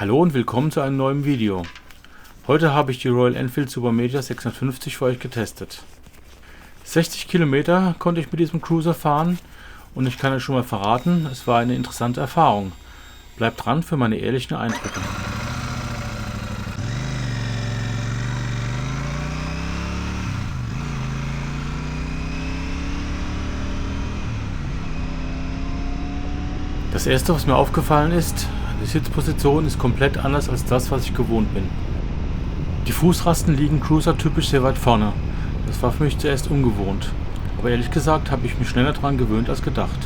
Hallo und willkommen zu einem neuen Video. Heute habe ich die Royal Enfield Super Meteor 650 für euch getestet. 60 Kilometer konnte ich mit diesem Cruiser fahren und ich kann euch schon mal verraten, es war eine interessante Erfahrung. Bleibt dran für meine ehrlichen Eindrücke. Das erste, was mir aufgefallen ist, die Sitzposition ist komplett anders als das, was ich gewohnt bin. Die Fußrasten liegen cruiser-typisch sehr weit vorne. Das war für mich zuerst ungewohnt. Aber ehrlich gesagt habe ich mich schneller daran gewöhnt als gedacht.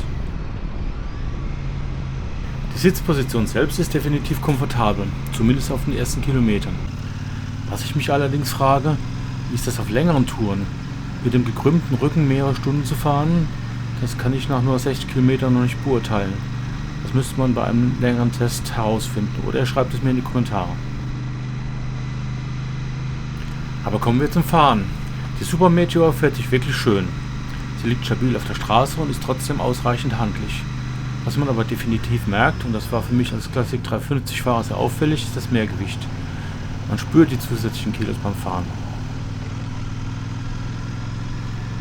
Die Sitzposition selbst ist definitiv komfortabel, zumindest auf den ersten Kilometern. Was ich mich allerdings frage, wie ist das auf längeren Touren? Mit dem gekrümmten Rücken mehrere Stunden zu fahren, das kann ich nach nur 60 Kilometern noch nicht beurteilen. Das müsste man bei einem längeren Test herausfinden oder ihr schreibt es mir in die Kommentare. Aber kommen wir zum Fahren. Die Super Meteor fährt sich wirklich schön. Sie liegt stabil auf der Straße und ist trotzdem ausreichend handlich. Was man aber definitiv merkt, und das war für mich als Classic 350-Fahrer sehr auffällig, ist das Mehrgewicht. Man spürt die zusätzlichen Kilos beim Fahren.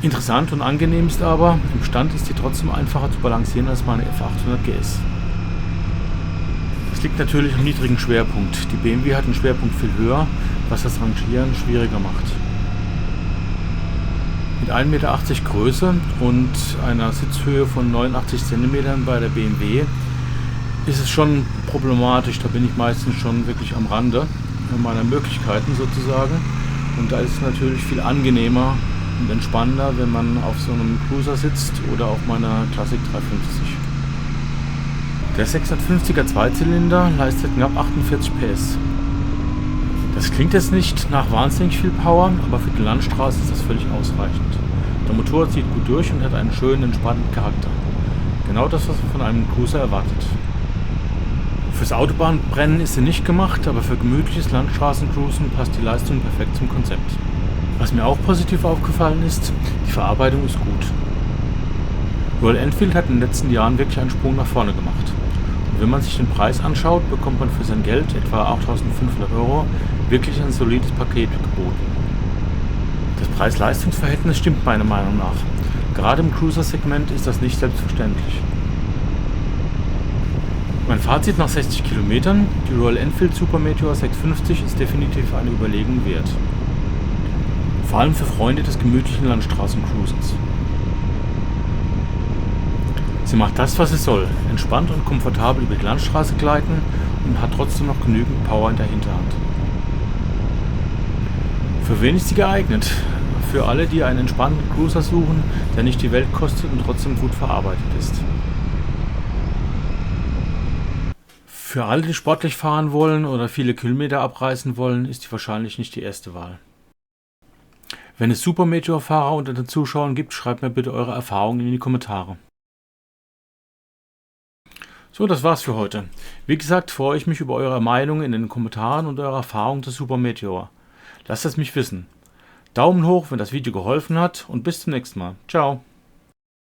Interessant und angenehm ist aber, im Stand ist sie trotzdem einfacher zu balancieren als meine F800 GS. Das liegt natürlich am niedrigen Schwerpunkt. Die BMW hat einen Schwerpunkt viel höher, was das Rangieren schwieriger macht. Mit 1,80 Meter Größe und einer Sitzhöhe von 89 cm bei der BMW ist es schon problematisch. Da bin ich meistens schon wirklich am Rande meiner Möglichkeiten sozusagen. Und da ist es natürlich viel angenehmer und entspannender, wenn man auf so einem Cruiser sitzt oder auf meiner Classic 350. Der 650er Zweizylinder leistet knapp 48 PS. Das klingt jetzt nicht nach wahnsinnig viel Power, aber für die Landstraße ist das völlig ausreichend. Der Motor zieht gut durch und hat einen schönen, entspannten Charakter. Genau das, was man von einem Cruiser erwartet. Fürs Autobahnbrennen ist sie nicht gemacht, aber für gemütliches Landstraßencruisen passt die Leistung perfekt zum Konzept. Was mir auch positiv aufgefallen ist, die Verarbeitung ist gut. Royal Enfield hat in den letzten Jahren wirklich einen Sprung nach vorne gemacht. Und wenn man sich den Preis anschaut, bekommt man für sein Geld, etwa 8.500 €, wirklich ein solides Paket geboten. Das Preis-Leistungs-Verhältnis stimmt meiner Meinung nach. Gerade im Cruiser-Segment ist das nicht selbstverständlich. Mein Fazit nach 60 Kilometern: Die Royal Enfield Super Meteor 650 ist definitiv eine Überlegung wert. Vor allem für Freunde des gemütlichen Landstraßencruisens. Sie macht das, was sie soll, entspannt und komfortabel über die Landstraße gleiten und hat trotzdem noch genügend Power in der Hinterhand. Für wen ist sie geeignet? Für alle, die einen entspannten Cruiser suchen, der nicht die Welt kostet und trotzdem gut verarbeitet ist. Für alle, die sportlich fahren wollen oder viele Kilometer abreißen wollen, ist die wahrscheinlich nicht die erste Wahl. Wenn es Super Meteor-Fahrer unter den Zuschauern gibt, schreibt mir bitte eure Erfahrungen in die Kommentare. So, das war's für heute. Wie gesagt, freue ich mich über eure Meinung in den Kommentaren und eure Erfahrungen zur Super Meteor. Lasst es mich wissen. Daumen hoch, wenn das Video geholfen hat, und bis zum nächsten Mal. Ciao.